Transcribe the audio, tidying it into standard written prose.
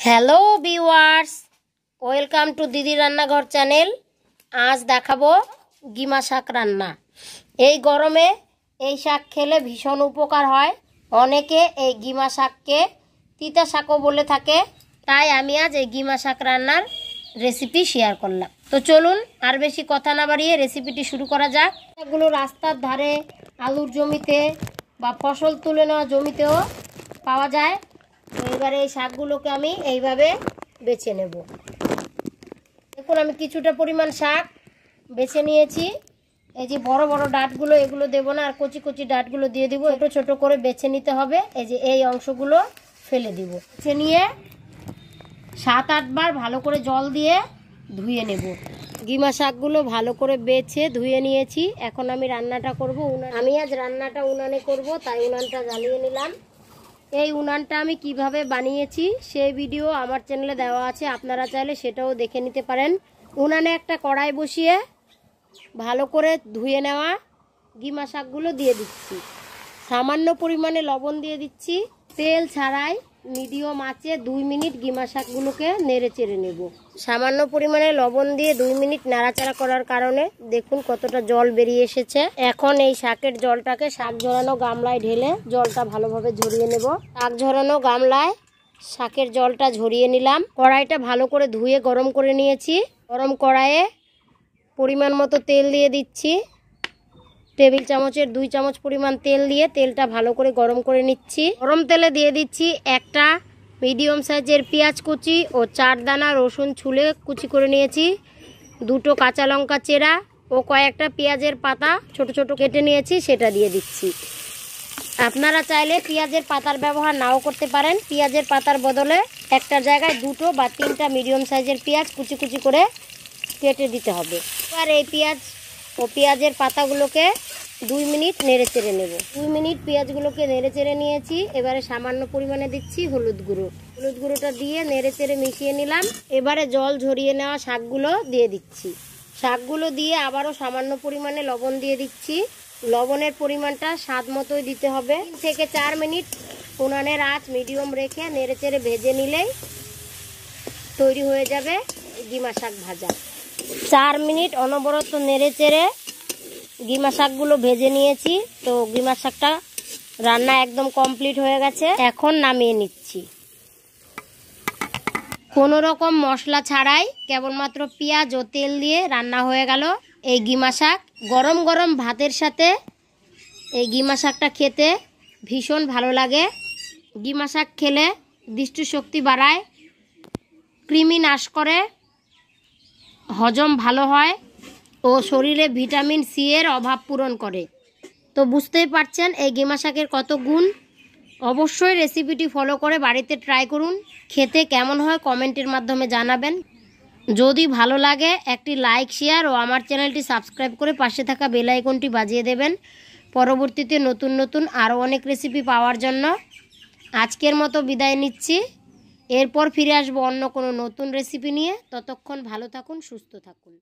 Hello viewers, welcome to দিদি রান্নাঘর channel. আজ দেখাবো গিমা শাক রান্না। এই গরমে এই শাক খেলে ভীষণ উপকার হয়। অনেকে এই গিমা শাককে তিতা শাকও বলে থাকে, তাই আমি আজ এই গিমা শাক রান্নার রেসিপি শেয়ার করলাম। তো চলুন আর বেশি কথা না বাড়িয়ে রেসিপিটি শুরু করা যাক। এগুলো রাস্তার ধারে, আলুর জমিতে বা ফসল তুলে নেওয়া জমিতেও পাওয়া যায়। এবারে এই শাকগুলোকে আমি এইভাবে বেছে নেব। দেখুন, আমি কিছুটা পরিমাণ শাক বেছে নিয়েছি। এই যে বড় বড় ডাঁটগুলো, এগুলো দেবো না, আর কচি কচি ডাঁটগুলো দিয়ে দিব। ছোটো ছোটো করে বেছে নিতে হবে। এই যে এই অংশগুলো ফেলে দিব। বেছে নিয়ে 7-8 বার ভালো করে জল দিয়ে ধুয়ে নেব। গিমা শাকগুলো ভালো করে বেছে ধুয়ে নিয়েছি। এখন আমি রান্নাটা করব। আমি আজ রান্নাটা উনানে করব, তাই উনানটা জ্বালিয়ে নিলাম। এই উনানটা আমি কিভাবে বানিয়েছি সেই ভিডিও আমার চ্যানেলে দেওয়া আছে, আপনারা চাইলে সেটাও দেখে নিতে পারেন। উনানে একটা কড়াই বসিয়ে ভালো করে ধুয়ে নেওয়া গিমা শাকগুলো দিয়ে দিচ্ছি। সামান্য পরিমাণে লবণ দিয়ে দিচ্ছি। তেল ছাড়াই মিডিয়াম আঁচে 2 মিনিট গিমা শাকগুলোকে নেড়ে চেড়ে নেব। সামান্য পরিমাণে লবণ দিয়ে 2 মিনিট নাড়াচাড়া করার কারণে দেখুন কতটা জল বেরিয়ে এসেছে। এখন এই শাকের জলটাকে শাক ঝরানো গামলায় ঢেলে জলটা ভালোভাবে ঝরিয়ে নেব। শাক ঝরানো গামলায় শাকের জলটা ঝরিয়ে নিলাম। কড়াইটা ভালো করে ধুয়ে গরম করে নিয়েছি। গরম কড়াইয়ে পরিমাণ মতো তেল দিয়ে দিচ্ছি। টেবিল চামচের 2 চামচ পরিমাণ তেল দিয়ে তেলটা ভালো করে গরম করে নিচ্ছি। গরম তেলে দিয়ে দিচ্ছি একটা মিডিয়াম সাইজের পেঁয়াজ কুচি ও 4 দানা রসুন ছুলে কুচি করে নিয়েছি, 2টো কাঁচা লঙ্কা চেরা ও কয়েকটা পেঁয়াজের পাতা ছোট ছোট কেটে নিয়েছি, সেটা দিয়ে দিচ্ছি। আপনারা চাইলে পেঁয়াজের পাতার ব্যবহার নাও করতে পারেন। পেঁয়াজের পাতার বদলে একটা জায়গায় 2টো বা 3টা মিডিয়াম সাইজের পেঁয়াজ কুচি কুচি করে কেটে দিতে হবে। এবার এই পেঁয়াজ ও পেঁয়াজের পাতাগুলোকে 2 মিনিট নেড়ে চেড়ে নেব। 2 মিনিট পেঁয়াজগুলোকে নেড়ে চেড়ে নিয়েছি। এবারে সামান্য পরিমাণে দিচ্ছি হলুদ গুঁড়ো। হলুদ গুঁড়োটা দিয়ে নেড়ে চেড়ে মিশিয়ে নিলাম। এবারে জল ঝরিয়ে নেওয়া শাকগুলো দিয়ে দিচ্ছি। শাকগুলো দিয়ে আবারও সামান্য পরিমাণে লবণ দিয়ে দিচ্ছি। লবণের পরিমাণটা স্বাদ মতোই দিতে হবে। 3 থেকে 4 মিনিট উনানের আঁচ মিডিয়াম রেখে নেড়ে চেড়ে ভেজে নিলেই তৈরি হয়ে যাবে গিমা শাক ভাজা। 4 মিনিট অনবরত নেড়ে চেড়ে গিমা শাকগুলো ভেজে নিয়েছি। তো গিমা শাকটা রান্না একদম কমপ্লিট হয়ে গেছে। এখন নামিয়ে নিচ্ছি। কোনো রকম মশলা ছাড়াই কেবলমাত্র পেঁয়াজ ও তেল দিয়ে রান্না হয়ে গেল এই গিমা শাক। গরম গরম ভাতের সাথে এই গিমা শাকটা খেতে ভীষণ ভালো লাগে। গিমা শাক খেলে দৃষ্টিশক্তি বাড়ায়, কৃমি নাশ করে, হজম ভালো হয় ও শরীরে ভিটামিন সি এর অভাব পূরণ করে। তো বুঝতেই পারছেন এই গিমা শাকের কত গুণ। অবশ্যই রেসিপিটি ফলো করে বাড়িতে ট্রাই করুন। খেতে কেমন হয় কমেন্টের মাধ্যমে জানাবেন। যদি ভালো লাগে একটি লাইক, শেয়ার ও আমার চ্যানেলটি সাবস্ক্রাইব করে পাশে থাকা বেল আইকনটি বাজিয়ে দেবেন পরবর্তীতে নতুন নতুন আরও অনেক রেসিপি পাওয়ার জন্য। আজকের মতো বিদায় নিচ্ছি। এরপর ফিরে আসবো অন্য কোনো নতুন রেসিপি নিয়ে। ততক্ষণ ভালো থাকুন, সুস্থ থাকুন।